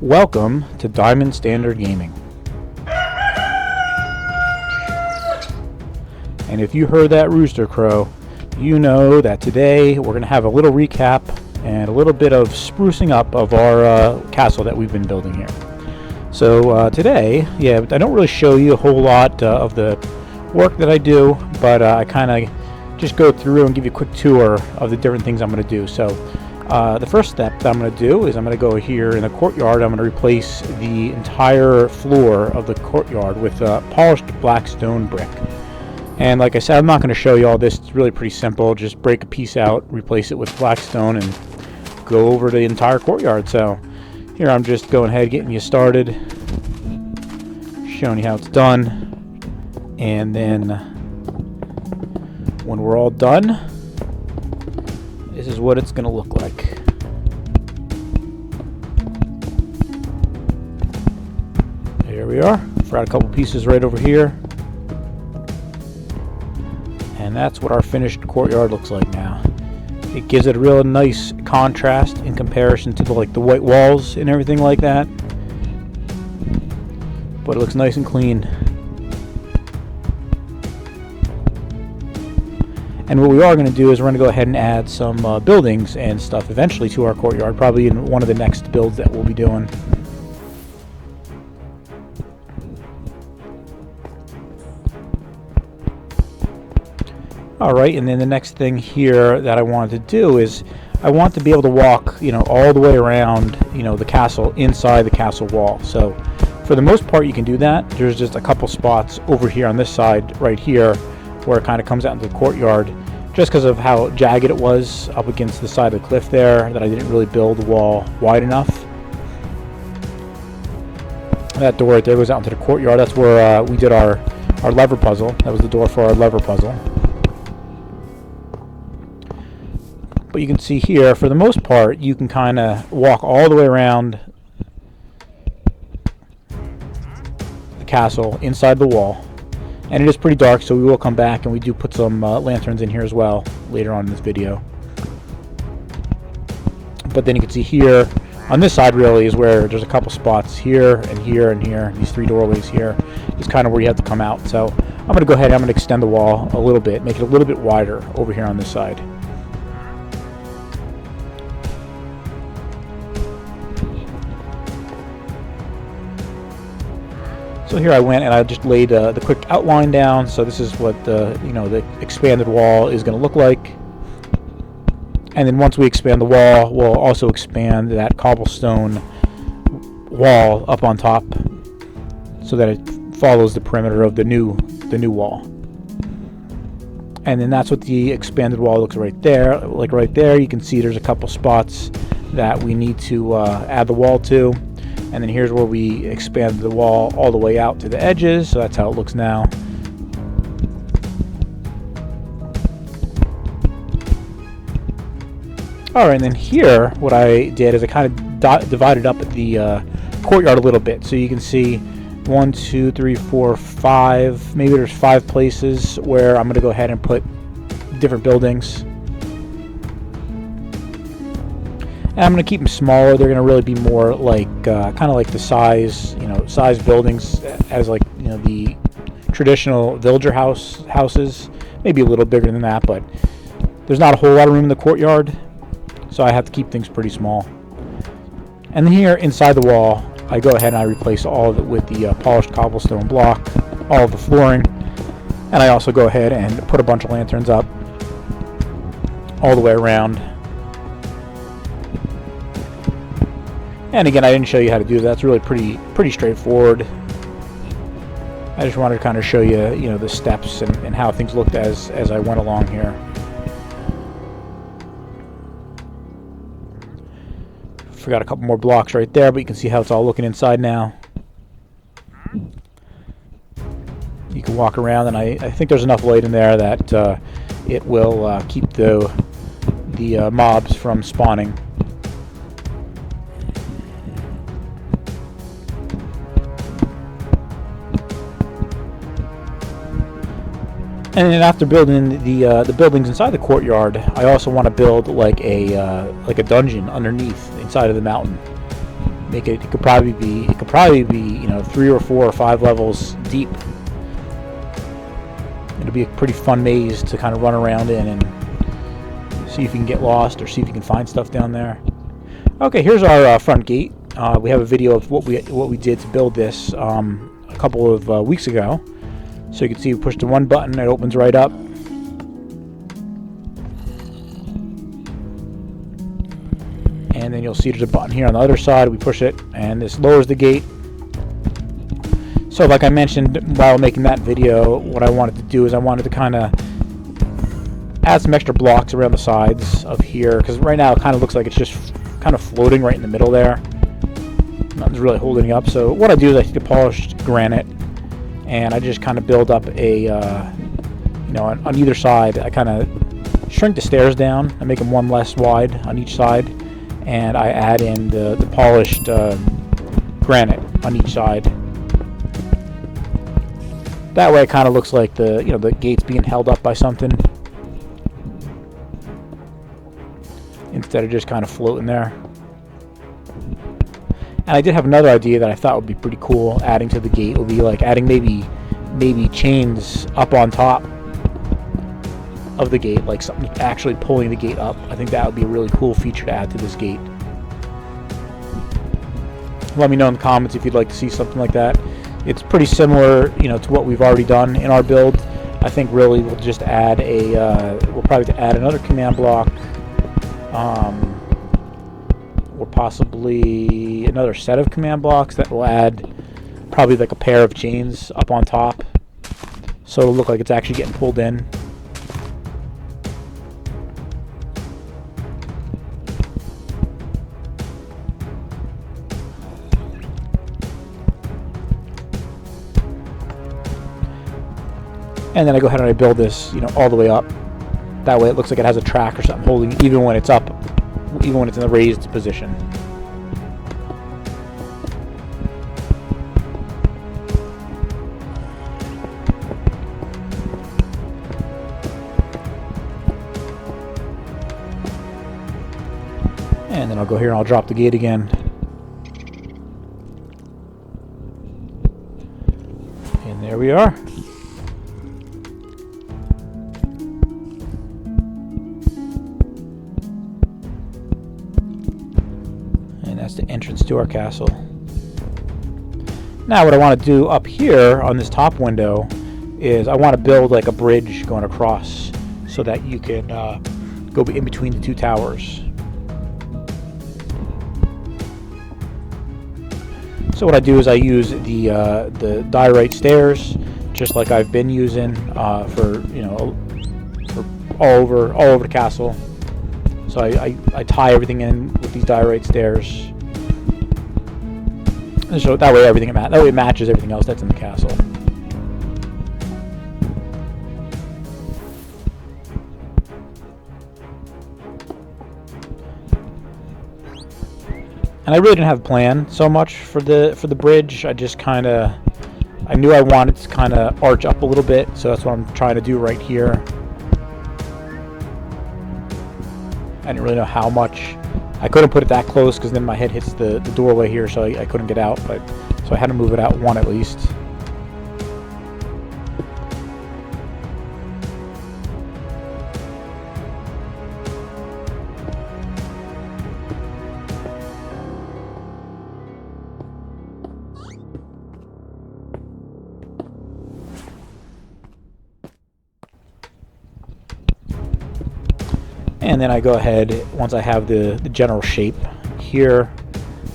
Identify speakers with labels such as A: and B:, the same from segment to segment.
A: Welcome to Diamond.Standard.Gaming. And if you heard that rooster crow, you know that today we're going to have a little recap and a little bit of sprucing up of our castle that we've been building here. So today, I don't really show you a whole lot of the work that I do, but I kind of just go through and give you a quick tour of the different things I'm going to do. So the first step that I'm going to do is I'm going to go here in the courtyard. I'm going to replace the entire floor of the courtyard with polished black stone brick. And like I said, I'm not going to show you all this. It's really pretty simple. Just break a piece out, replace it with black stone, and go over the entire courtyard. So here I'm just going ahead, getting you started, showing you how it's done. And then when we're all done, this is what it's going to look like. There we are. Forgot a couple pieces right over here. And that's what our finished courtyard looks like now. It gives it a real nice contrast in comparison to the white walls and everything like that. But it looks nice and clean. And what we are going to do is we're going to go ahead and add some buildings and stuff eventually to our courtyard, probably in one of the next builds that we'll be doing. Alright, and then the next thing here that I wanted to do is I want to be able to walk, all the way around, the castle, inside the castle wall. So for the most part you can do that. There's just a couple spots over here on this side right here where it kind of comes out into the courtyard, just because of how jagged it was up against the side of the cliff there, that I didn't really build the wall wide enough. That door right there goes out into the courtyard. That's where we did our lever puzzle. That was the door for our lever puzzle. But you can see here, for the most part, you can kind of walk all the way around the castle, inside the wall. And it is pretty dark, so we will come back and we do put some lanterns in here as well later on in this video. But then you can see here, on this side really is where there's a couple spots here and here and here. These three doorways here is kind of where you have to come out. So I'm going to go ahead and I'm going to extend the wall a little bit, make it a little bit wider over here on this side. So here I went and I just laid the quick outline down. So this is what the expanded wall is going to look like. And then once we expand the wall, we'll also expand that cobblestone wall up on top, so that it follows the perimeter of the new wall. And then that's what the expanded wall looks right there. Like right there, you can see there's a couple spots that we need to add the wall to. And then here's where we expand the wall all the way out to the edges. So that's how it looks now. Alright, and then here what I did is I kind of divided up the courtyard a little bit. So you can see 1, 2, 3, 4, 5. Maybe there's 5 places where I'm going to go ahead and put different buildings. And I'm going to keep them smaller. They're going to really be more like kind of like the size buildings as the traditional villager houses. Maybe a little bigger than that, but there's not a whole lot of room in the courtyard, so I have to keep things pretty small. And then here inside the wall, I go ahead and I replace all of it with the polished cobblestone block, all of the flooring, and I also go ahead and put a bunch of lanterns up all the way around. And again, I didn't show you how to do that. It's really pretty straightforward. I just wanted to kind of show you, the steps and how things looked as I went along here. Forgot a couple more blocks right there, but you can see how it's all looking inside now. You can walk around, and I think there's enough light in there that it will keep the mobs from spawning. And then after building the buildings inside the courtyard, I also want to build like a dungeon underneath, inside of the mountain. make it. It could probably be. It could probably be, you know, 3 or 4 or 5 levels deep. It'll be a pretty fun maze to kind of run around in and see if you can get lost or see if you can find stuff down there. Okay, here's our front gate. We have a video of what we did to build this a couple of weeks ago. So you can see we pushed the one button, it opens right up. And then you'll see there's a button here on the other side. We push it, and this lowers the gate. So like I mentioned while making that video, what I wanted to do is I wanted to kind of add some extra blocks around the sides of here, because right now it kind of looks like it's just kind of floating right in the middle there. Nothing's really holding it up. So what I do is I take the polished granite, and I just kind of build up a, you know, on either side. I kind of shrink the stairs down. I make them one less wide on each side, and I add in the polished granite on each side. That way it kind of looks like the, you know, the gate's being held up by something instead of just kind of floating there. And I did have another idea that I thought would be pretty cool adding to the gate. Would be like adding maybe chains up on top of the gate, like something actually pulling the gate up. I think that would be a really cool feature to add to this gate. Let me know in the comments if you'd like to see something like that. It's pretty similar, you know, to what we've already done in our build. I think really we'll just add a, we'll probably add another command block, or possibly another set of command blocks that will add probably like a pair of chains up on top, so it'll look like it's actually getting pulled in. And then I go ahead and I build this, you know, all the way up. That way it looks like it has a track or something holding it, even when it's up, even when it's in the raised position. And then I'll go here and I'll drop the gate again. And there we are. That's the entrance to our castle. Now what I want to do up here on this top window is I want to build like a bridge going across so that you can go in between the two towers. So what I do is I use the diorite stairs, just like I've been using for, you know, for all over the castle. So I tie everything in with these diorite stairs. So that way it matches everything else that's in the castle. And I really didn't have a plan so much for the bridge. I just kind of, I knew I wanted to kind of arch up a little bit, so that's what I'm trying to do right here. I didn't really know how much. I couldn't put it that close because then my head hits the doorway here, so I couldn't get out. But so I had to move it out one at least. And then I go ahead, once I have the general shape here,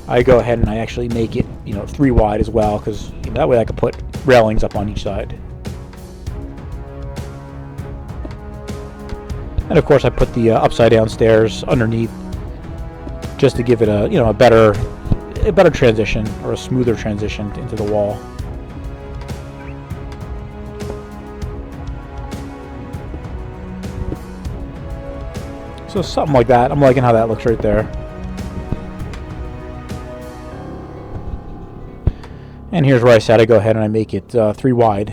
A: I go ahead and I actually make it, you know, 3 wide as well, because that way I can put railings up on each side. And of course I put the upside down stairs underneath, just to give it a, you know, a better transition, or a smoother transition into the wall. So something like that. I'm liking how that looks right there. And here's where I said I go ahead and I make it 3 wide.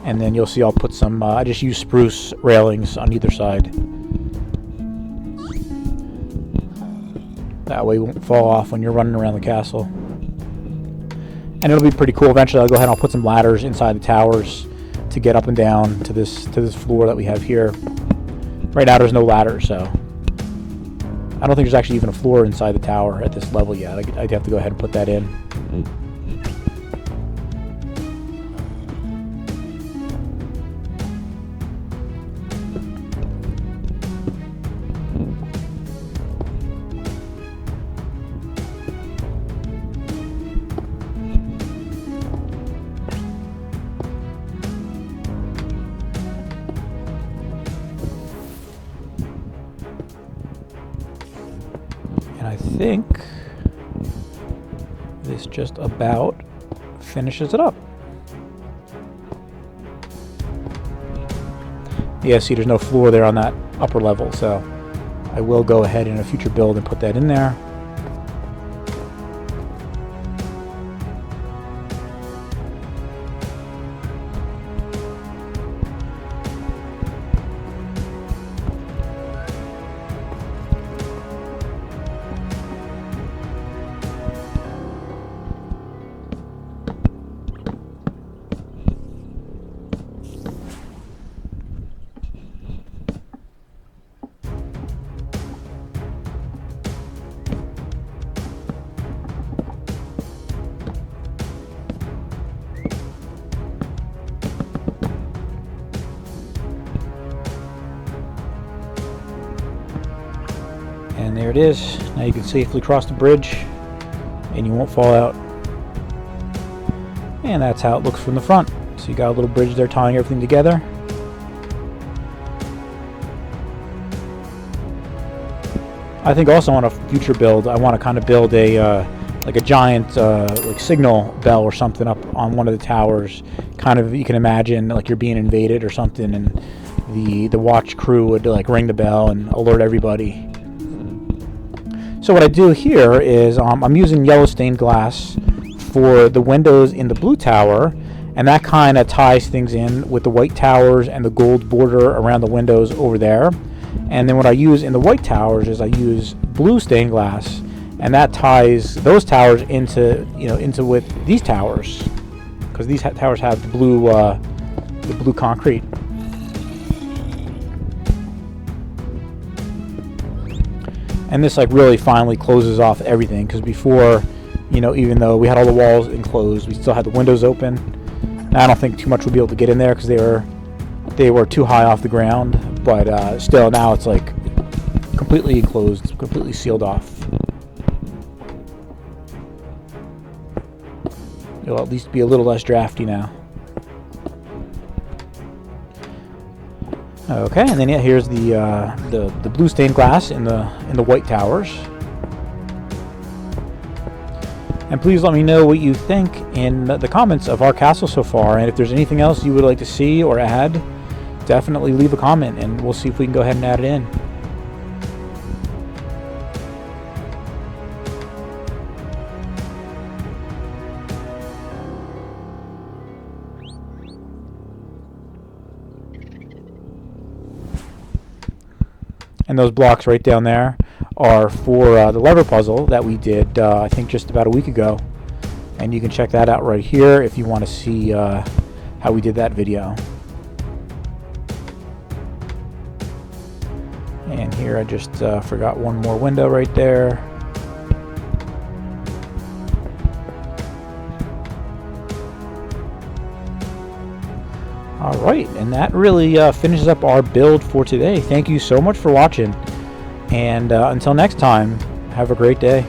A: And then you'll see I'll put some, I just use spruce railings on either side. That way it won't fall off when you're running around the castle. And it'll be pretty cool. Eventually I'll go ahead and I'll put some ladders inside the towers to get up and down to this floor that we have here. Right now there's no ladder, so I don't think there's actually even a floor inside the tower at this level yet. I'd have to go ahead and put that in. And I think this just about finishes it up. Yeah, see, there's no floor there on that upper level, so I will go ahead in a future build and put that in there. And there it is. Now you can safely cross the bridge and you won't fall out. And that's how it looks from the front. So you got a little bridge there tying everything together. I think also on a future build, I want to kind of build a like a giant like signal bell or something up on one of the towers. Kind of, you can imagine like you're being invaded or something, and the watch crew would like ring the bell and alert everybody. So what I do here is I'm using yellow stained glass for the windows in the blue tower, and that kind of ties things in with the white towers and the gold border around the windows over there. And then what I use in the white towers is I use blue stained glass, and that ties those towers into with these towers, because these towers have the blue concrete. And this like really finally closes off everything, because before, even though we had all the walls enclosed, we still had the windows open. Now I don't think too much would be able to get in there because they were too high off the ground, but still now it's like completely enclosed, completely sealed off. It'll at least be a little less drafty now. Okay, and then yeah, here's the blue stained glass in the white towers. And please let me know what you think in the comments of our castle so far, and if there's anything else you would like to see or add, definitely leave a comment and we'll see if we can go ahead and add it in. And those blocks right down there are for the lever puzzle that we did, I think, just about a week ago. And you can check that out right here if you want to see how we did that video. And here I just forgot one more window right there. Alright, and that really finishes up our build for today. Thank you so much for watching, and until next time, have a great day.